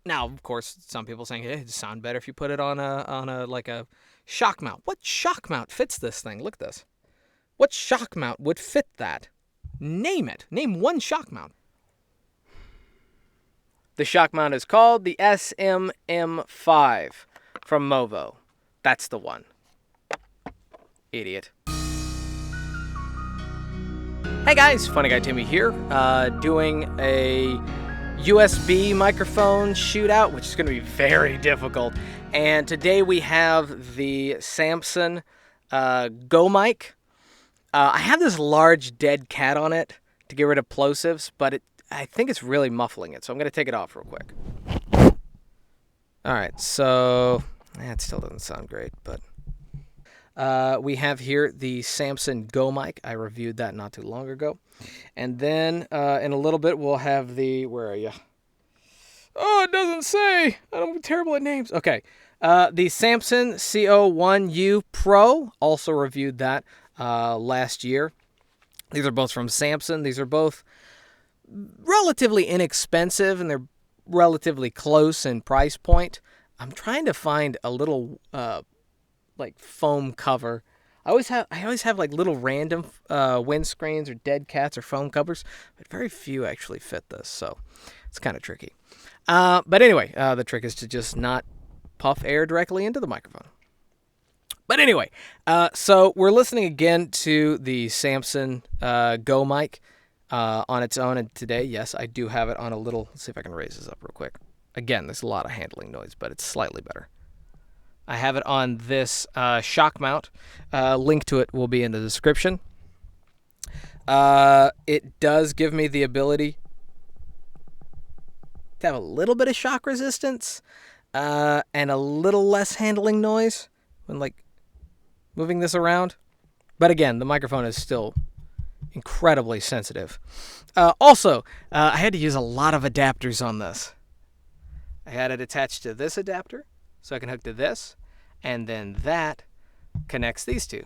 Now, of course, some people saying, hey, it'd sound better if you put it on a like a shock mount. What shock mount fits this thing? Look at this. What shock mount would fit that? Name it. Name one shock mount. The shock mount is called the SMM5 from Movo. That's the one. Idiot. Hey guys, FunnyGuyTimmy here, doing a USB microphone shootout, which is going to be very difficult. And today we have the Samson Go Mic. I have this large dead cat on it to get rid of plosives, but I think it's really muffling it, so I'm going to take it off real quick. Alright, so it still doesn't sound great, but we have here the Samson Go Mic. I reviewed that not too long ago. And then in a little bit we'll have the, where are you? Oh, it doesn't say. I'm terrible at names. Okay. The Samson C01U PRO, also reviewed that last year. These are both from Samson. These are both relatively inexpensive, and they're relatively close in price point. I'm trying to find a little like foam cover. I always have like little random windscreens or dead cats or foam covers, but very few actually fit this, so it's kind of tricky. But anyway, the trick is to just not puff air directly into the microphone. But anyway, so we're listening again to the Samson Go Mic on its own, and today, yes, I do have it on a little. Let's see if I can raise this up real quick. Again, there's a lot of handling noise, but it's slightly better. I have it on this shock mount. Link to it will be in the description. It does give me the ability to have a little bit of shock resistance and a little less handling noise when like moving this around. But again, the microphone is still incredibly sensitive. Also, I had to use a lot of adapters on this. I had it attached to this adapter, so I can hook to this, and then that connects these two.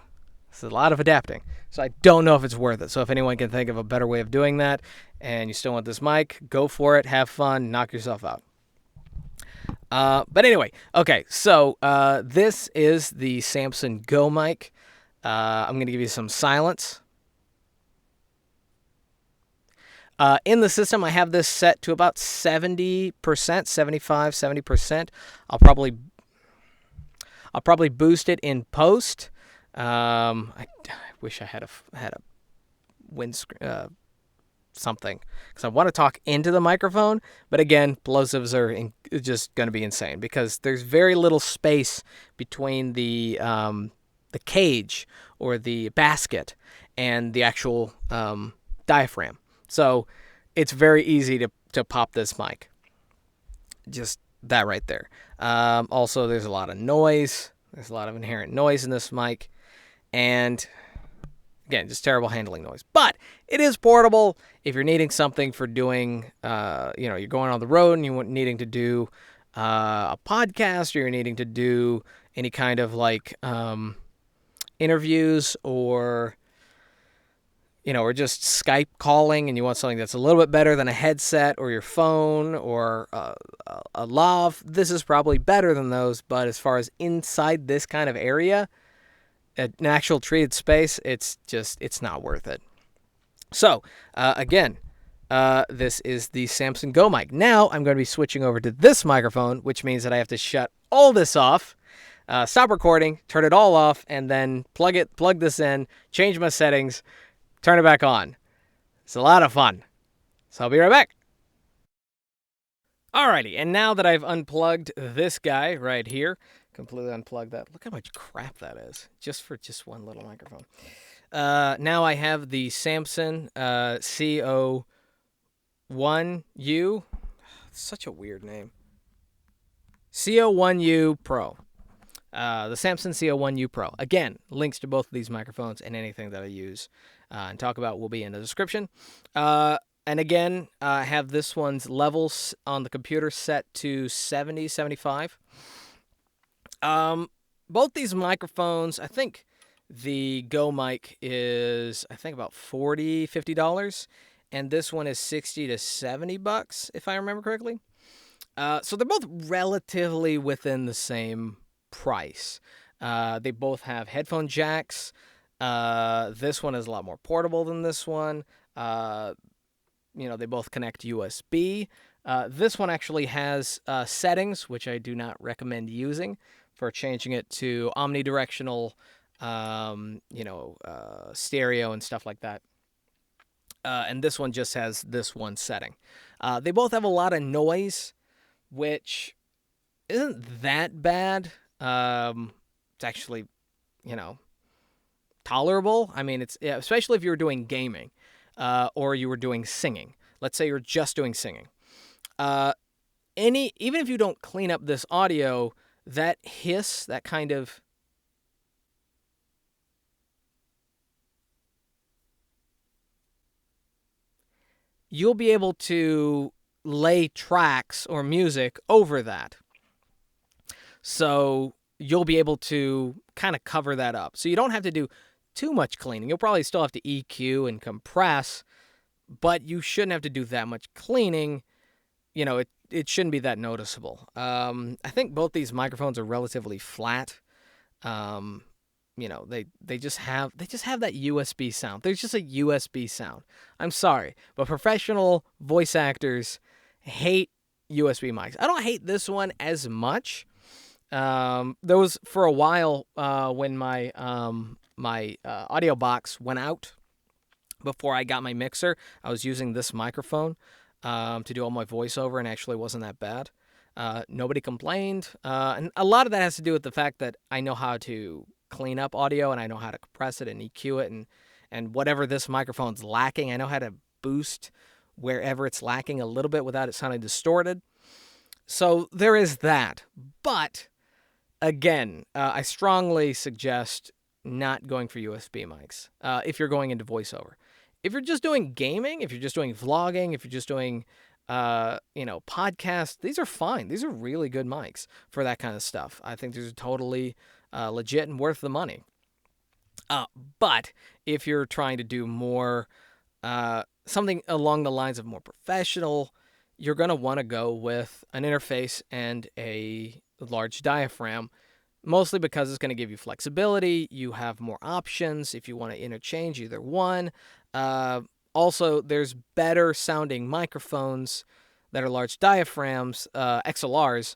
It's a lot of adapting. So I don't know if it's worth it. So if anyone can think of a better way of doing that and you still want this mic, go for it, have fun, knock yourself out. But anyway, okay, so this is the Samson Go Mic. I'm going to give you some silence. In the system, I have this set to about 70%, 75, 70%. I'll probably boost it in post. I wish I had a windscreen, something, because I want to talk into the microphone. But again, plosives are just going to be insane because there's very little space between the cage or the basket and the actual diaphragm. So it's very easy to pop this mic. Just that right there. Also, there's a lot of noise. There's a lot of inherent noise in this mic. And again, just terrible handling noise. But it is portable if you're needing something for doing, you're going on the road and you're needing to do a podcast, or you're needing to do any kind of like interviews, or or just Skype calling, and you want something that's a little bit better than a headset or your phone or a lav. This is probably better than those, but as far as inside this kind of area, an actual treated space, it's not worth it. So, again, this is the Samson Go Mic. Now, I'm going to be switching over to this microphone, which means that I have to shut all this off, stop recording, turn it all off, and then plug this in, change my settings, turn it back on. It's a lot of fun. So I'll be right back. Alrighty, and now that I've unplugged this guy right here, completely unplugged that. Look how much crap that is, just for one little microphone. Now I have the Samson C01U. Such a weird name. C01U PRO. The Samson C01U PRO. Again, links to both of these microphones and anything that I use and talk about will be in the description. And again, I have this one's levels on the computer set to 70, 75. Both these microphones, I think the Go Mic is, about $40, $50. And this one is $60 to $70, if I remember correctly. So they're both relatively within the same price. They both have headphone jacks. This one is a lot more portable than this one. They both connect USB. This one actually has settings, which I do not recommend using, for changing it to omnidirectional, stereo and stuff like that. And this one just has this one setting. They both have a lot of noise, which isn't that bad. It's actually, tolerable. I mean, especially if you were doing gaming, or you were doing singing. Let's say you're just doing singing. Even if you don't clean up this audio, that hiss, that kind of you'll be able to lay tracks or music over that. So you'll be able to kind of cover that up. So you don't have to do too much cleaning. You'll probably still have to EQ and compress, but you shouldn't have to do that much cleaning. It shouldn't be that noticeable. I think both these microphones are relatively flat. They just have that USB sound. There's just a USB sound. I'm sorry, but professional voice actors hate USB mics. I don't hate this one as much. There was for a while when my audio box went out before I got my mixer. I was using this microphone to do all my voiceover, and actually wasn't that bad. Nobody complained, and a lot of that has to do with the fact that I know how to clean up audio, and I know how to compress it and EQ it, and whatever this microphone's lacking, I know how to boost wherever it's lacking a little bit without it sounding distorted. So there is that. But again, I strongly suggest not going for USB mics if you're going into voiceover. If you're just doing gaming, if you're just doing vlogging, if you're just doing podcasts, these are fine. These are really good mics for that kind of stuff. I think these are totally legit and worth the money. But if you're trying to do more, something along the lines of more professional, you're going to want to go with an interface and a large diaphragm, mostly because it's going to give you flexibility. You have more options if you want to interchange either one. Also, there's better sounding microphones that are large diaphragms, XLRs,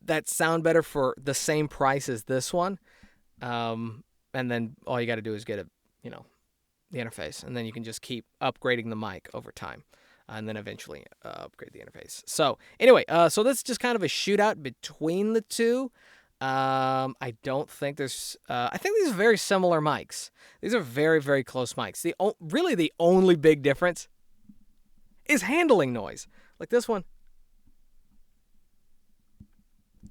that sound better for the same price as this one. And then all you got to do is get the interface, and then you can just keep upgrading the mic over time, and then eventually upgrade the interface. So anyway, so this is just kind of a shootout between the two. I don't think there's. I think these are very similar mics. These are very, very close mics. Really the only big difference is handling noise. Like this one,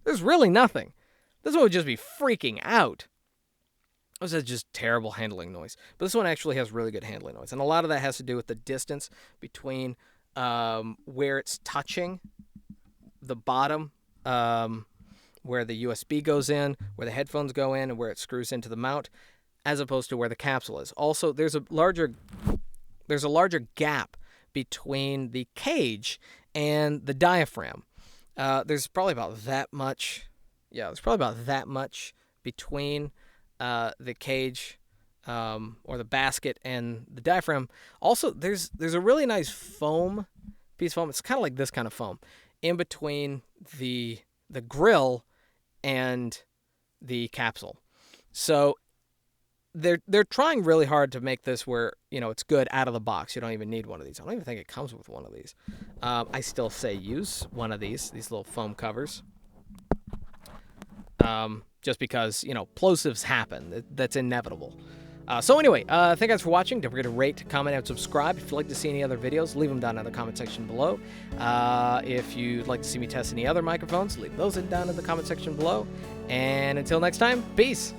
there's really nothing. This one would just be freaking out. This is just terrible handling noise. But this one actually has really good handling noise. And a lot of that has to do with the distance between where it's touching the bottom, where the USB goes in, where the headphones go in, and where it screws into the mount, as opposed to where the capsule is. Also, there's a larger gap between the cage and the diaphragm. There's probably about that much. Yeah, there's probably about that much between the cage or the basket and the diaphragm. Also, there's a really nice piece of foam. It's kind of like this kind of foam in between the grill and the capsule. So they're trying really hard to make this where it's good out of the box. You don't even need one of these. I don't even think it comes with one of these. I still say use one of these little foam covers. Just because, plosives happen. That's inevitable. So anyway, thank you guys for watching. Don't forget to rate, comment, and subscribe. If you'd like to see any other videos, leave them down in the comment section below. If you'd like to see me test any other microphones, leave those down in the comment section below. And until next time, peace.